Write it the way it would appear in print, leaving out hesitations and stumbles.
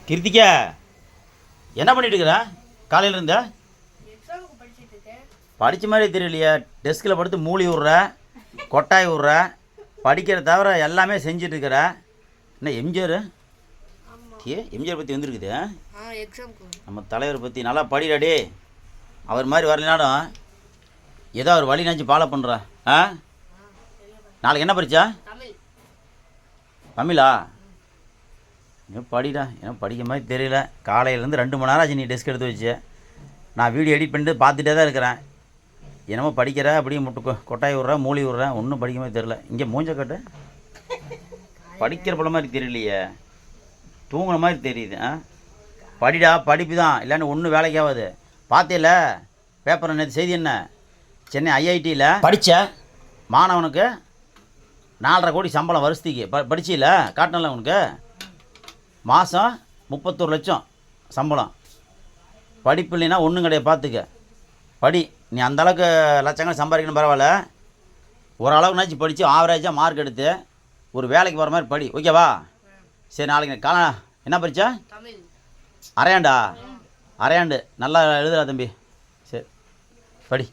கிருத்திகா என்ன பண்ணிட்டு இருக்கிற காலையில் இருந்த படித்த மாதிரி தெரியலையா? டெஸ்கில் படுத்து மூளி விட்ற, கொட்டாய் விட்ற, படிக்கிற தவிர எல்லாமே செஞ்சிட்ருக்கிற. என்ன எம்ஜிஆர் எம்ஜிஆர் பற்றி வந்துருக்குது. நம்ம தலைவர் பற்றி நல்லா படிடாடே. அவர் மாதிரி வரலனாலும் ஏதோ ஒரு வழி நினச்சி ஃபாலோ பண்ணுற. நாளைக்கு என்ன பரிச்சா? தமிழா? இன்னும் படிடா. ஏன்னா படிக்க மாதிரி தெரியல. காலையிலேருந்து 2 மணி நேரம் ஆச்சு நீ டெஸ்க் எடுத்து வச்சு. நான் வீடியோ எடிட் பண்ணிட்டு பார்த்துட்டே தான் இருக்கிறேன். என்னமோ படிக்கிற அப்படியே முட்டு கொட்டாய் விட்றேன், மூலி விட்றேன், ஒன்றும் படிக்க மாதிரி தெரில. இங்கே மூஞ்ச கட்டு படிக்கிற பழம் மாதிரி தெரியலையே, தூங்குன மாதிரி தெரியுது. படிடா, படிப்பு தான், இல்லைன்னு ஒன்றும் வேலைக்கு ஆகாது. பார்த்தியில்ல பேப்பர் நேற்று செய்தி என்ன? சென்னை ஐஐடியில் படித்த மாணவனுக்கு 4.5 கோடி சம்பளம் வருஷத்துக்கு. படிச்சில்ல? காட்டினல உனக்கு மாதம் 31 லட்சம் சம்பளம். படிப்பு இல்லைன்னா ஒன்றும் கிடையாது. பார்த்துக்க, படி. நீ அந்தளவுக்கு லட்சங்கள் சம்பாதிக்கணும் பரவாயில்ல. ஓரளவுக்குனாச்சும் படித்து ஆவரேஜாக மார்க் எடுத்து ஒரு வேலைக்கு போகிற மாதிரி படி. ஓகேவா? சரி, நாளைக்கு என்ன படித்தா? அரையாண்டா? அரையாண்டு நல்லா எழுதுறா தம்பி. சரி, படி.